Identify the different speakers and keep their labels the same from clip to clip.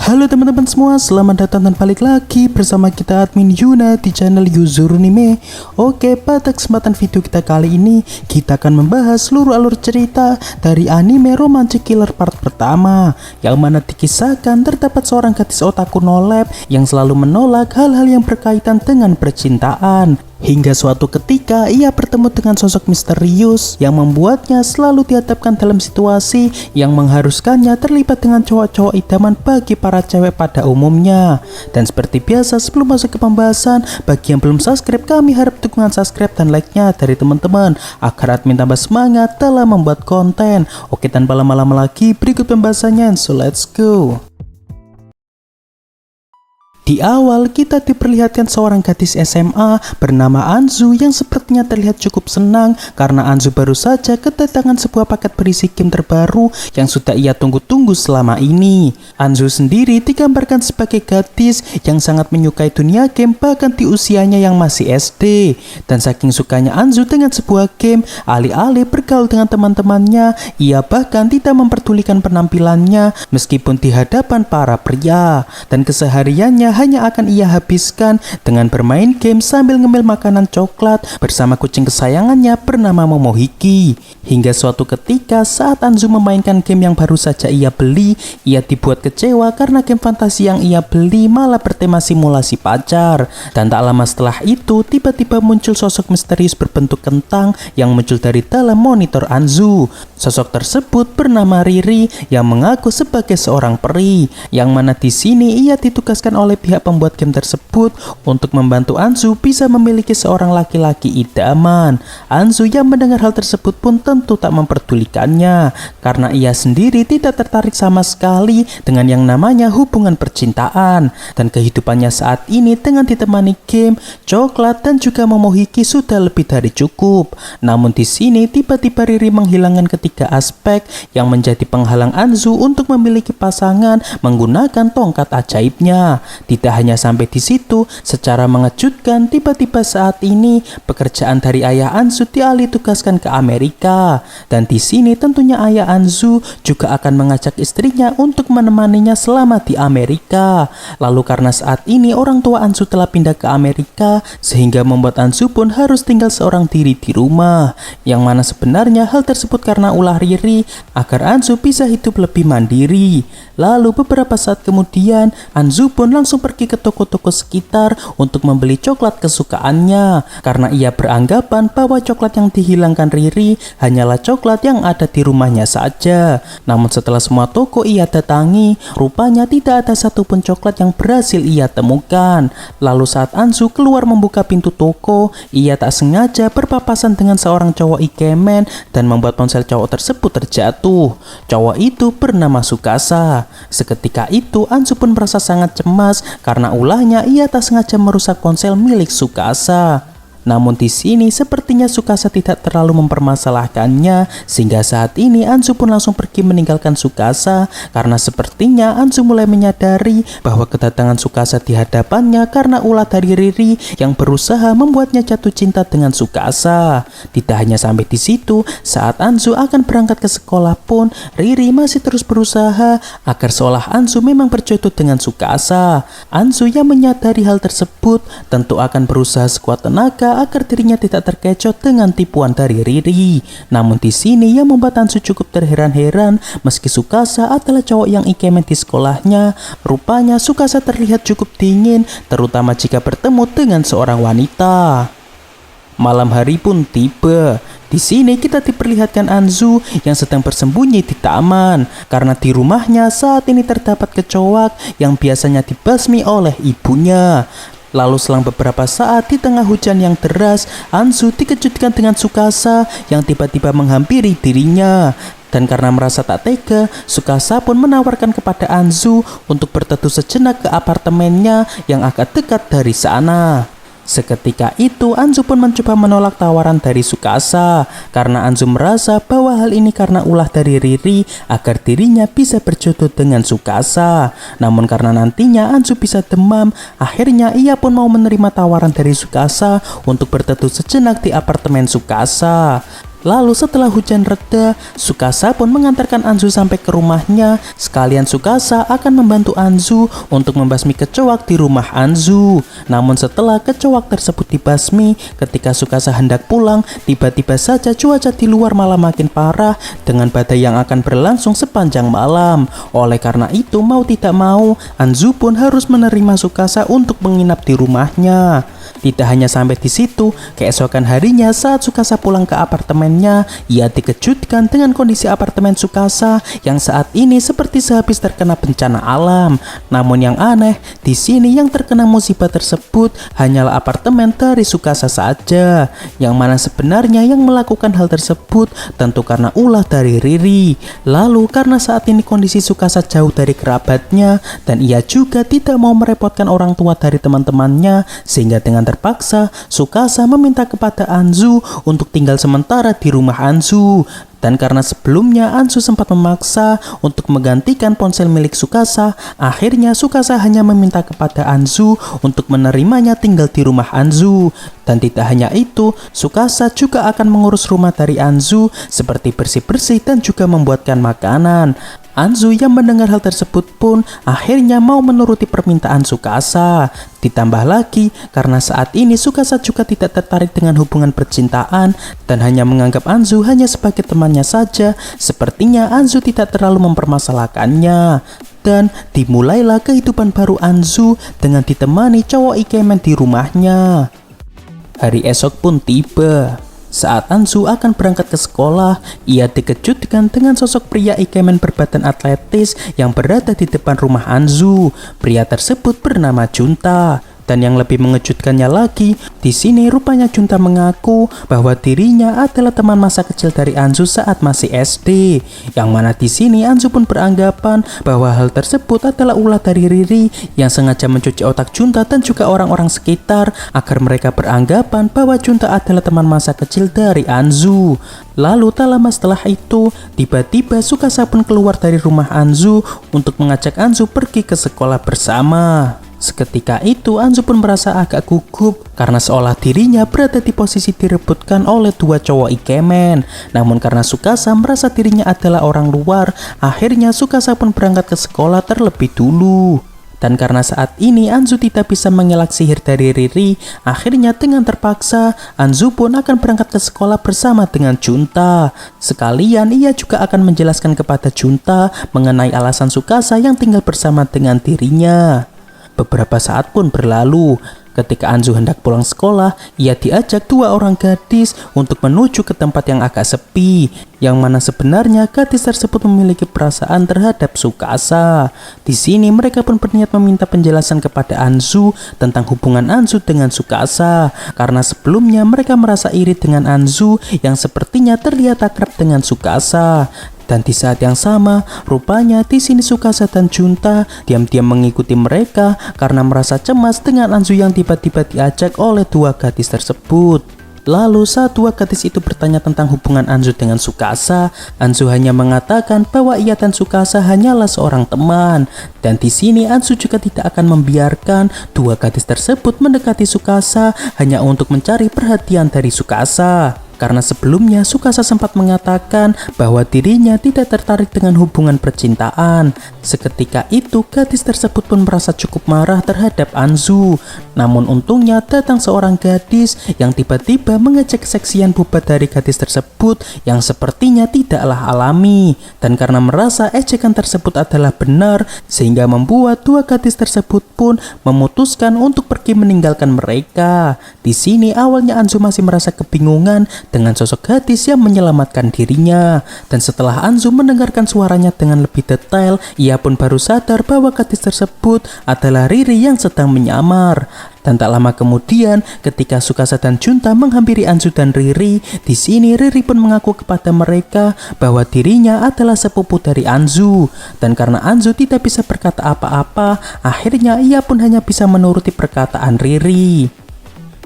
Speaker 1: Halo teman-teman semua, selamat datang dan balik lagi bersama kita admin Yuna di channel Yuzurunime. Oke, pada kesempatan video kita kali ini kita akan membahas seluruh alur cerita dari anime Romantic Killer part pertama, yang mana dikisahkan terdapat seorang gadis otaku no lab yang selalu menolak hal-hal yang berkaitan dengan percintaan. Hingga suatu ketika ia bertemu dengan sosok misterius yang membuatnya selalu dihadapkan dalam situasi yang mengharuskannya terlibat dengan cowok-cowok idaman bagi para cewek pada umumnya. Dan seperti biasa, sebelum masuk ke pembahasan, bagi yang belum subscribe, kami harap dukungan subscribe dan like-nya dari teman-teman agar admin tambah semangat dalam membuat konten. Oke, tanpa lama-lama lagi, berikut pembahasannya, so let's go. Di awal kita diperlihatkan seorang gadis SMA bernama Anzu yang sepertinya terlihat cukup senang karena Anzu baru saja kedatangan sebuah paket berisi game terbaru yang sudah ia tunggu-tunggu selama ini. Anzu sendiri digambarkan sebagai gadis yang sangat menyukai dunia game bahkan di usianya yang masih SD. Dan saking sukanya Anzu dengan sebuah game, alih-alih bergaul dengan teman-temannya, ia bahkan tidak memperdulikan penampilannya meskipun di hadapan para pria. Dan kesehariannya hanya akan ia habiskan dengan bermain game sambil ngemil makanan coklat bersama kucing kesayangannya bernama Momohiki. Hingga suatu ketika saat Anzu memainkan game yang baru saja ia beli, ia dibuat kecewa karena game fantasi yang ia beli malah bertema simulasi pacar. Dan tak lama setelah itu tiba-tiba muncul sosok misterius berbentuk kentang yang muncul dari dalam monitor Anzu. Sosok tersebut bernama Riri yang mengaku sebagai seorang peri, yang mana di sini ia ditugaskan oleh pihak pembuat game tersebut untuk membantu Anzu bisa memiliki seorang laki-laki idaman. Anzu yang mendengar hal tersebut pun tentu tak memperdulikannya karena ia sendiri tidak tertarik sama sekali dengan yang namanya hubungan percintaan, dan kehidupannya saat ini dengan ditemani game, coklat dan juga Momohiki sudah lebih dari cukup. Namun di sini tiba-tiba Riri menghilangkan ketiga aspek yang menjadi penghalang Anzu untuk memiliki pasangan menggunakan tongkat ajaibnya. Tidak hanya sampai di situ, secara mengejutkan tiba-tiba saat ini pekerjaan dari ayah Anzu dialih tugaskan ke Amerika. Dan di sini tentunya ayah Anzu juga akan mengajak istrinya untuk menemaninya selama di Amerika. Lalu karena saat ini orang tua Anzu telah pindah ke Amerika, sehingga membuat Anzu pun harus tinggal seorang diri di rumah. Yang mana sebenarnya hal tersebut karena ulah Riri agar Anzu bisa hidup lebih mandiri. Lalu beberapa saat kemudian Anzu pun langsung pergi ke toko-toko sekitar untuk membeli coklat kesukaannya karena ia beranggapan bahwa coklat yang dihilangkan Riri hanyalah coklat yang ada di rumahnya saja. Namun setelah semua toko ia datangi, rupanya tidak ada satupun coklat yang berhasil ia temukan. Lalu saat Anzu keluar membuka pintu toko, ia tak sengaja berpapasan dengan seorang cowok ikemen dan membuat ponsel cowok tersebut terjatuh. Cowok itu bernama Tsukasa. Seketika itu Anzu pun merasa sangat cemas karena ulahnya ia tak sengaja merusak ponsel milik Tsukasa. Namun di sini sepertinya Tsukasa tidak terlalu mempermasalahkannya, sehingga saat ini Anzu pun langsung pergi meninggalkan Tsukasa karena sepertinya Anzu mulai menyadari bahwa kedatangan Tsukasa di hadapannya karena ulah dari Riri yang berusaha membuatnya jatuh cinta dengan Tsukasa. Tidak hanya sampai di situ, saat Anzu akan berangkat ke sekolah pun Riri masih terus berusaha agar seolah Anzu memang berjodoh dengan Tsukasa. Anzu yang menyadari hal tersebut tentu akan berusaha sekuat tenaga agar dirinya tidak terkecoh dengan tipuan dari Riri. Namun di sini yang membuat Anzu cukup terheran-heran, meski Tsukasa adalah cowok yang ikemen di sekolahnya, rupanya Tsukasa terlihat cukup dingin, terutama jika bertemu dengan seorang wanita. Malam hari pun tiba. Di sini kita diperlihatkan Anzu yang sedang bersembunyi di taman karena di rumahnya saat ini terdapat kecoak yang biasanya dibasmi oleh ibunya. Lalu selang beberapa saat di tengah hujan yang deras, Anzu dikejutkan dengan Tsukasa yang tiba-tiba menghampiri dirinya. Dan karena merasa tak tega, Tsukasa pun menawarkan kepada Anzu untuk berteduh sejenak ke apartemennya yang agak dekat dari sana. Seketika itu Anzu pun mencoba menolak tawaran dari Tsukasa karena Anzu merasa bahwa hal ini karena ulah dari Riri agar dirinya bisa berjodoh dengan Tsukasa. Namun karena nantinya Anzu bisa demam, akhirnya ia pun mau menerima tawaran dari Tsukasa untuk berteduh sejenak di apartemen Tsukasa. Lalu setelah hujan reda, Tsukasa pun mengantarkan Anzu sampai ke rumahnya. Sekalian Tsukasa akan membantu Anzu untuk membasmi kecoak di rumah Anzu. Namun setelah kecoak tersebut dibasmi, ketika Tsukasa hendak pulang, tiba-tiba saja cuaca di luar malah makin parah dengan badai yang akan berlangsung sepanjang malam. Oleh karena itu, mau tidak mau, Anzu pun harus menerima Tsukasa untuk menginap di rumahnya. Tidak hanya sampai di situ, keesokan harinya saat Tsukasa pulang ke apartemennya, ia dikejutkan dengan kondisi apartemen Tsukasa yang saat ini seperti sehabis terkena bencana alam. Namun yang aneh, di sini yang terkena musibah tersebut hanyalah apartemen dari Tsukasa saja. Yang mana sebenarnya yang melakukan hal tersebut tentu karena ulah dari Riri. Lalu karena saat ini kondisi Tsukasa jauh dari kerabatnya dan ia juga tidak mau merepotkan orang tua dari teman-temannya, sehingga dengan terpaksa, Tsukasa meminta kepada Anzu untuk tinggal sementara di rumah Anzu. Dan karena sebelumnya Anzu sempat memaksa untuk menggantikan ponsel milik Tsukasa, akhirnya Tsukasa hanya meminta kepada Anzu untuk menerimanya tinggal di rumah Anzu. Dan tidak hanya itu, Tsukasa juga akan mengurus rumah dari Anzu seperti bersih-bersih dan juga membuatkan makanan. Anzu yang mendengar hal tersebut pun akhirnya mau menuruti permintaan Tsukasa. Ditambah lagi karena saat ini Tsukasa juga tidak tertarik dengan hubungan percintaan dan hanya menganggap Anzu hanya sebagai temannya saja. Sepertinya Anzu tidak terlalu mempermasalahkannya. Dan dimulailah kehidupan baru Anzu dengan ditemani cowok ikemen di rumahnya. Hari esok pun tiba. Saat Anzu akan berangkat ke sekolah, ia dikejutkan dengan sosok pria ikemen berbadan atletis yang berada di depan rumah Anzu. Pria tersebut bernama Junta. Dan yang lebih mengejutkannya lagi, di sini rupanya Junta mengaku bahwa dirinya adalah teman masa kecil dari Anzu saat masih SD. Yang mana di sini Anzu pun beranggapan bahwa hal tersebut adalah ulah dari Riri yang sengaja mencuci otak Junta dan juga orang-orang sekitar agar mereka beranggapan bahwa Junta adalah teman masa kecil dari Anzu. Lalu tak lama setelah itu, tiba-tiba Tsukasa pun keluar dari rumah Anzu untuk mengajak Anzu pergi ke sekolah bersama. Seketika itu Anzu pun merasa agak gugup karena seolah dirinya berada di posisi direbutkan oleh dua cowok ikemen. Namun karena Tsukasa merasa dirinya adalah orang luar, akhirnya Tsukasa pun berangkat ke sekolah terlebih dulu. Dan karena saat ini Anzu tidak bisa mengelak sihir dari Riri, akhirnya dengan terpaksa Anzu pun akan berangkat ke sekolah bersama dengan Junta. Sekalian ia juga akan menjelaskan kepada Junta mengenai alasan Tsukasa yang tinggal bersama dengan dirinya. Beberapa saat pun berlalu. Ketika Anzu hendak pulang sekolah, ia diajak dua orang gadis untuk menuju ke tempat yang agak sepi, yang mana sebenarnya gadis tersebut memiliki perasaan terhadap Tsukasa. Di sini mereka pun berniat meminta penjelasan kepada Anzu tentang hubungan Anzu dengan Tsukasa, karena sebelumnya mereka merasa iri dengan Anzu yang sepertinya terlihat akrab dengan Tsukasa. Dan di saat yang sama, rupanya di sini Tsukasa dan Junta diam-diam mengikuti mereka karena merasa cemas dengan Anzu yang tiba-tiba diajak oleh dua gadis tersebut. Lalu saat dua gadis itu bertanya tentang hubungan Anzu dengan Tsukasa, Anzu hanya mengatakan bahwa ia dan Tsukasa hanyalah seorang teman. Dan di sini Anzu juga tidak akan membiarkan dua gadis tersebut mendekati Tsukasa hanya untuk mencari perhatian dari Tsukasa. Karena sebelumnya Tsukasa sempat mengatakan bahwa dirinya tidak tertarik dengan hubungan percintaan. Seketika itu gadis tersebut pun merasa cukup marah terhadap Anzu. Namun untungnya datang seorang gadis yang tiba-tiba mengecek keseksian boba dari gadis tersebut yang sepertinya tidaklah alami. Dan karena merasa ejekan tersebut adalah benar, sehingga membuat dua gadis tersebut pun memutuskan untuk pergi meninggalkan mereka. Di sini awalnya Anzu masih merasa kebingungan dengan sosok gadis yang menyelamatkan dirinya. Dan setelah Anzu mendengarkan suaranya dengan lebih detail, ia pun baru sadar bahwa gadis tersebut adalah Riri yang sedang menyamar. Dan tak lama kemudian, ketika Tsukasa dan Junta menghampiri Anzu dan Riri, di sini Riri pun mengaku kepada mereka bahwa dirinya adalah sepupu dari Anzu. Dan karena Anzu tidak bisa berkata apa-apa, akhirnya ia pun hanya bisa menuruti perkataan Riri.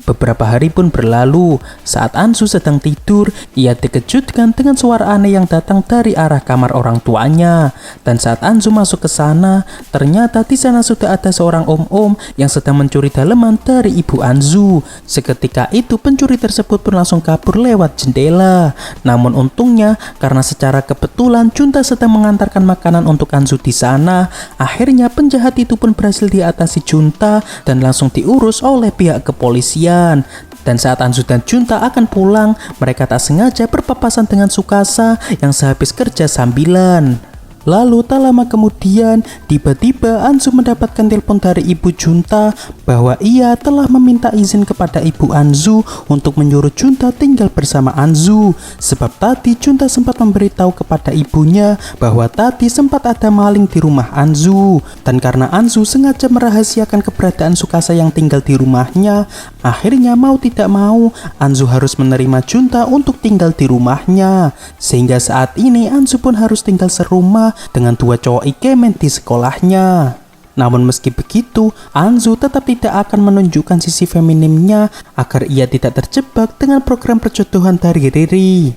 Speaker 1: Beberapa hari pun berlalu. Saat Anzu sedang tidur, ia dikejutkan dengan suara aneh yang datang dari arah kamar orang tuanya. Dan saat Anzu masuk ke sana, ternyata di sana sudah ada seorang om-om yang sedang mencuri daleman dari ibu Anzu. Seketika itu pencuri tersebut pun langsung kabur lewat jendela. Namun untungnya karena secara kebetulan Junta sedang mengantarkan makanan untuk Anzu di sana, akhirnya penjahat itu pun berhasil diatasi Junta dan langsung diurus oleh pihak kepolisian. Dan saat Anzu dan Junta akan pulang, mereka tak sengaja berpapasan dengan Tsukasa yang sehabis kerja sambilan. Lalu tak lama kemudian, tiba-tiba Anzu mendapatkan telepon dari ibu Junta bahwa ia telah meminta izin kepada ibu Anzu untuk menyuruh Junta tinggal bersama Anzu. Sebab tadi Junta sempat memberitahu kepada ibunya bahwa tadi sempat ada maling di rumah Anzu. Dan karena Anzu sengaja merahasiakan keberadaan Tsukasa yang tinggal di rumahnya, akhirnya mau tidak mau Anzu harus menerima Junta untuk tinggal di rumahnya. Sehingga saat ini Anzu pun harus tinggal serumah dengan dua cowok ikemen di sekolahnya. Namun meski begitu, Anzu tetap tidak akan menunjukkan sisi feminimnya agar ia tidak terjebak dengan program perjodohan dari Riri.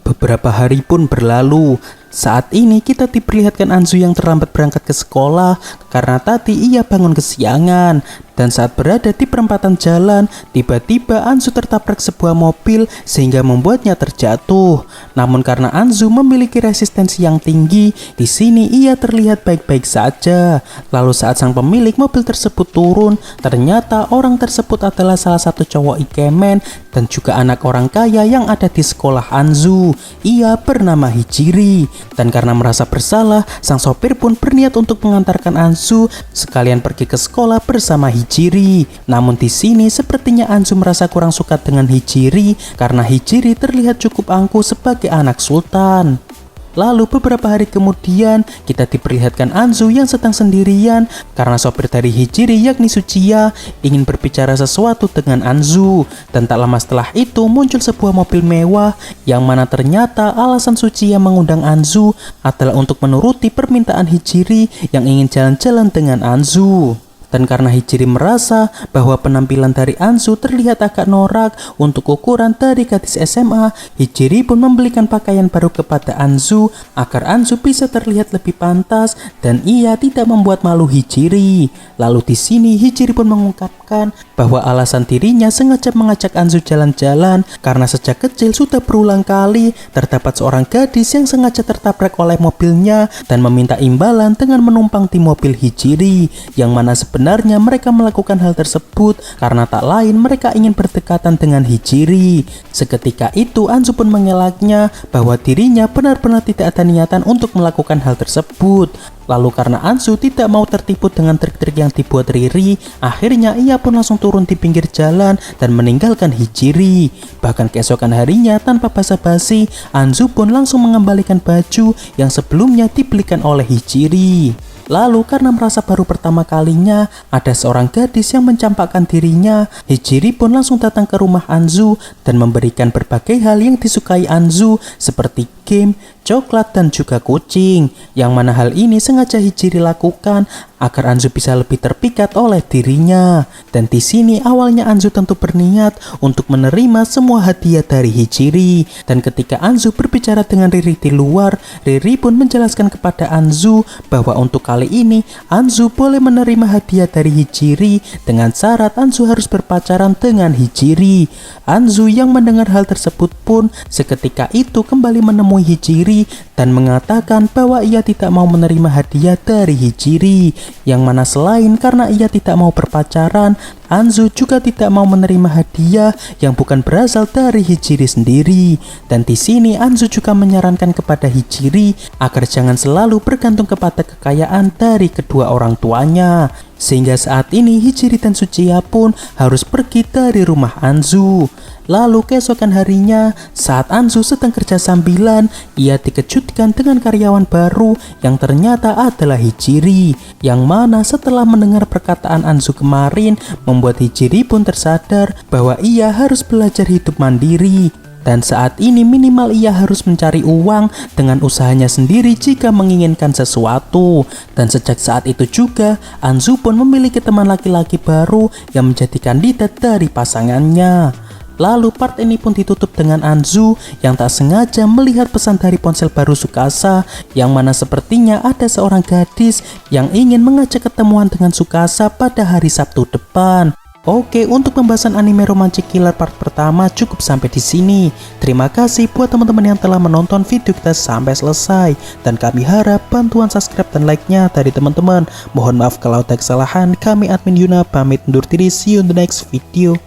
Speaker 1: Beberapa hari pun berlalu. Saat ini kita diperlihatkan Anzu yang terlambat berangkat ke sekolah karena tadi ia bangun kesiangan. Dan saat berada di perempatan jalan, tiba-tiba Anzu tertabrak sebuah mobil sehingga membuatnya terjatuh. Namun karena Anzu memiliki resistensi yang tinggi, di sini ia terlihat baik-baik saja. Lalu saat sang pemilik mobil tersebut turun, ternyata orang tersebut adalah salah satu cowok ikemen dan juga anak orang kaya yang ada di sekolah Anzu. Ia bernama Hijiri. Dan karena merasa bersalah, sang sopir pun berniat untuk mengantarkan Anzu sekalian pergi ke sekolah bersama Hijiri. Namun di sini sepertinya Anzu merasa kurang suka dengan Hijiri karena Hijiri terlihat cukup angkuh sebagai anak sultan. Lalu beberapa hari kemudian kita diperlihatkan Anzu yang sedang sendirian karena sopir dari Hijiri yakni Tsuchiya ingin berbicara sesuatu dengan Anzu. Dan tak lama setelah itu muncul sebuah mobil mewah yang mana ternyata alasan Tsuchiya mengundang Anzu adalah untuk menuruti permintaan Hijiri yang ingin jalan-jalan dengan Anzu. Dan karena Hijiri merasa bahwa penampilan dari Anzu terlihat agak norak untuk ukuran dari gadis SMA, Hijiri pun membelikan pakaian baru kepada Anzu agar Anzu bisa terlihat lebih pantas dan ia tidak membuat malu Hijiri. Lalu di sini Hijiri pun mengungkapkan bahwa alasan dirinya sengaja mengajak Anzu jalan-jalan karena sejak kecil sudah berulang kali terdapat seorang gadis yang sengaja tertabrak oleh mobilnya dan meminta imbalan dengan menumpang di mobil Hijiri, yang mana sebenarnya mereka melakukan hal tersebut karena tak lain mereka ingin berdekatan dengan Hijiri. Seketika itu Anzu pun mengelaknya bahwa dirinya benar-benar tidak ada niatan untuk melakukan hal tersebut. Lalu karena Anzu tidak mau tertipu dengan trik-trik yang dibuat Riri, akhirnya ia pun langsung turun di pinggir jalan dan meninggalkan Hijiri. Bahkan keesokan harinya tanpa basa-basi, Anzu pun langsung mengembalikan baju yang sebelumnya dibelikan oleh Hijiri. Lalu karena merasa baru pertama kalinya ada seorang gadis yang mencampakkan dirinya, Hijiri pun langsung datang ke rumah Anzu dan memberikan berbagai hal yang disukai Anzu seperti game, coklat dan juga kucing, yang mana hal ini sengaja Hijiri lakukan agar Anzu bisa lebih terpikat oleh dirinya. Dan di sini awalnya Anzu tentu berniat untuk menerima semua hadiah dari Hijiri. Dan ketika Anzu berbicara dengan Riri di luar, Riri pun menjelaskan kepada Anzu bahwa untuk kali ini Anzu boleh menerima hadiah dari Hijiri dengan syarat Anzu harus berpacaran dengan Hijiri. Anzu yang mendengar hal tersebut pun seketika itu kembali menemui Hijiri dan mengatakan bahwa ia tidak mau menerima hadiah dari Hijiri, yang mana selain karena ia tidak mau berpacaran, Anzu juga tidak mau menerima hadiah yang bukan berasal dari Hijiri sendiri. Dan di sini Anzu juga menyarankan kepada Hijiri agar jangan selalu bergantung kepada kekayaan dari kedua orang tuanya. Sehingga saat ini Hijiri dan Tsuchiya pun harus pergi dari rumah Anzu. Lalu keesokan harinya saat Anzu sedang kerja sambilan, ia dikejutkan dengan karyawan baru yang ternyata adalah Hijiri, yang mana setelah mendengar perkataan Anzu kemarin membuat Hijiri pun tersadar bahwa ia harus belajar hidup mandiri. Dan saat ini minimal ia harus mencari uang dengan usahanya sendiri jika menginginkan sesuatu. Dan sejak saat itu juga, Anzu pun memiliki teman laki-laki baru yang menjadi kandidat dari pasangannya. Lalu part ini pun ditutup dengan Anzu yang tak sengaja melihat pesan dari ponsel baru Tsukasa, yang mana sepertinya ada seorang gadis yang ingin mengajak ketemuan dengan Tsukasa pada hari Sabtu depan. Oke, untuk pembahasan anime Romantic Killer part pertama cukup sampai di sini. Terima kasih buat teman-teman yang telah menonton video kita sampai selesai. Dan kami harap bantuan subscribe dan like-nya dari teman-teman. Mohon maaf kalau ada kesalahan. Kami admin Yuna pamit undur diri. See you in the next video.